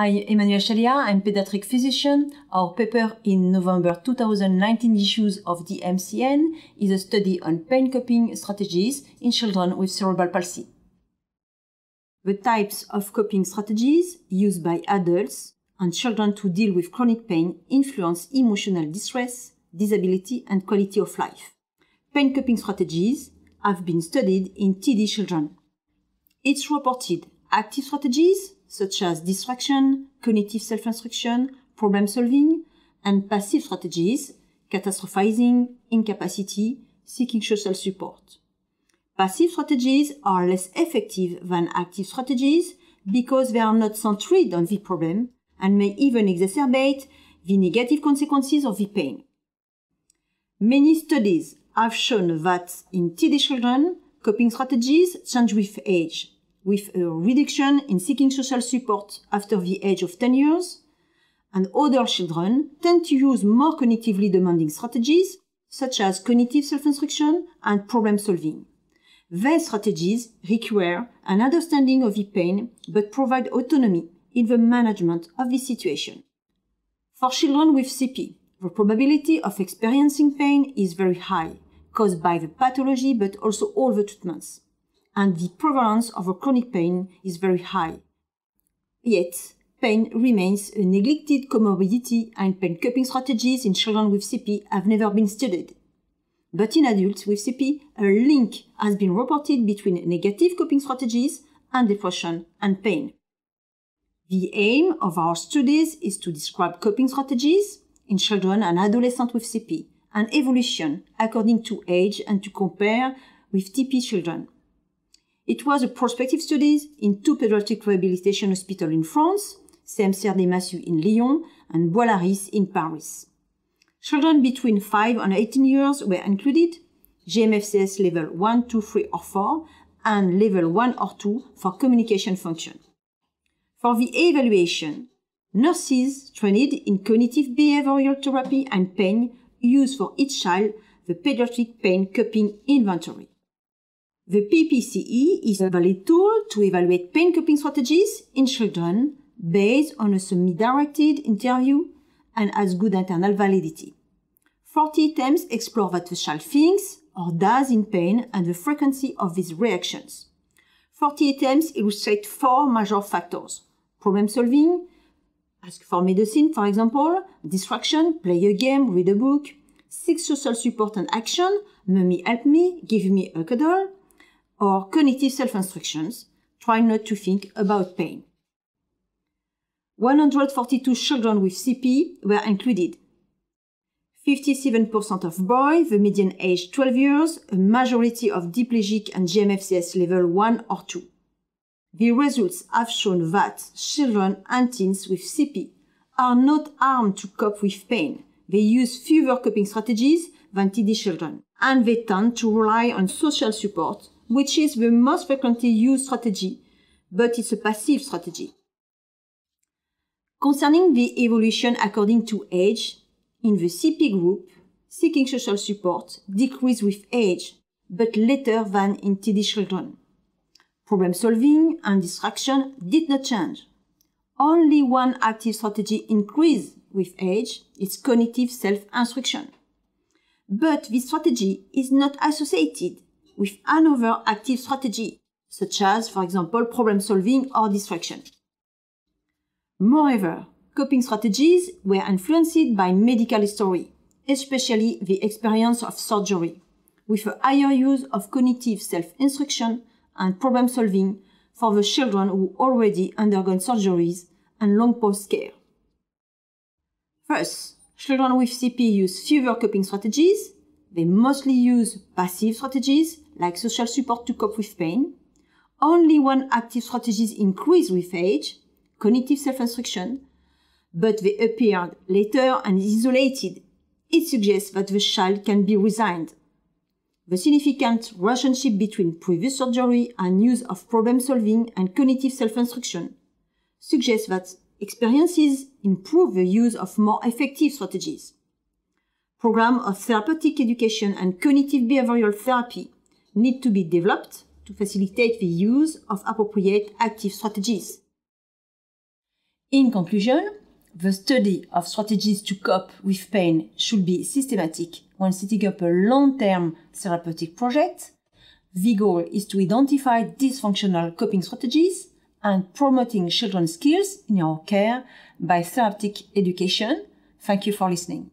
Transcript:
I am Emmanuelle Chalia, I'm pediatric physician. Our paper in November 2019 issues of the MCN is a study on pain coping strategies in children with cerebral palsy. The types of coping strategies used by adults and children to deal with chronic pain influence emotional distress, disability, and quality of life. Pain coping strategies have been studied in TD children. It's reported active strategies such as distraction, cognitive self-instruction, problem solving, and passive strategies, catastrophizing, incapacity, seeking social support. Passive strategies are less effective than active strategies because they are not centered on the problem and may even exacerbate the negative consequences of the pain. Many studies have shown that in TD children, coping strategies change with age, with a reduction in seeking social support after the age of 10 years, and older children tend to use more cognitively demanding strategies, such as cognitive self-instruction and problem solving. These strategies require an understanding of the pain but provide autonomy in the management of the situation. For children with CP, the probability of experiencing pain is very high, caused by the pathology but also all the treatments, and the prevalence of a chronic pain is very high. Yet, pain remains a neglected comorbidity and pain coping strategies in children with CP have never been studied. But in adults with CP, a link has been reported between negative coping strategies and depression and pain. The aim of our studies is to describe coping strategies in children and adolescents with CP and evolution according to age and to compare with TP children. It was a prospective study in 2 pediatric rehabilitation hospitals in France, CMCR des Massues in Lyon and Bois-Laris in Paris. Children between 5 and 18 years were included, GMFCS level 1, 2, 3 or 4, and level 1 or 2 for communication function. For the evaluation, nurses trained in cognitive behavioral therapy and pain used for each child the pediatric pain coping inventory. The PPCE is a valid tool to evaluate pain coping strategies in children based on a semi-directed interview and has good internal validity. 40 items explore what the child thinks or does in pain and the frequency of these reactions. 40 items illustrate 4 major factors: problem solving, ask for medicine, for example, distraction, play a game, read a book, seek social support and action, mommy help me, give me a cuddle, or cognitive self-instructions, try not to think about pain. 142 children with CP were included. 57% of boys, the median age 12 years, a majority of diplegic and GMFCS level 1 or 2. The results have shown that children and teens with CP are not armed to cope with pain. They use fewer coping strategies than TD children, and they tend to rely on social support, which is the most frequently used strategy, but it's a passive strategy. Concerning the evolution according to age, in the CP group, seeking social support decreased with age, but later than in TD children. Problem solving and distraction did not change. Only one active strategy increased with age, it's cognitive self-instruction. But this strategy is not associated with another active strategy, such as, for example, problem solving or distraction. Moreover, coping strategies were influenced by medical history, especially the experience of surgery, with a higher use of cognitive self-instruction and problem solving for the children who already undergone surgeries and long post-care. First, children with CP use fewer coping strategies. They mostly use passive strategies like social support to cope with pain. Only one active strategy increased with age, cognitive self-instruction, but they appeared later and isolated. It suggests that the child can be resigned. The significant relationship between previous surgery and use of problem solving and cognitive self-instruction suggests that experiences improve the use of more effective strategies. Programs of therapeutic education and cognitive behavioral therapy need to be developed to facilitate the use of appropriate active strategies. In conclusion, the study of strategies to cope with pain should be systematic when setting up a long-term therapeutic project. The goal is to identify dysfunctional coping strategies and promoting children's skills in our care by therapeutic education. Thank you for listening.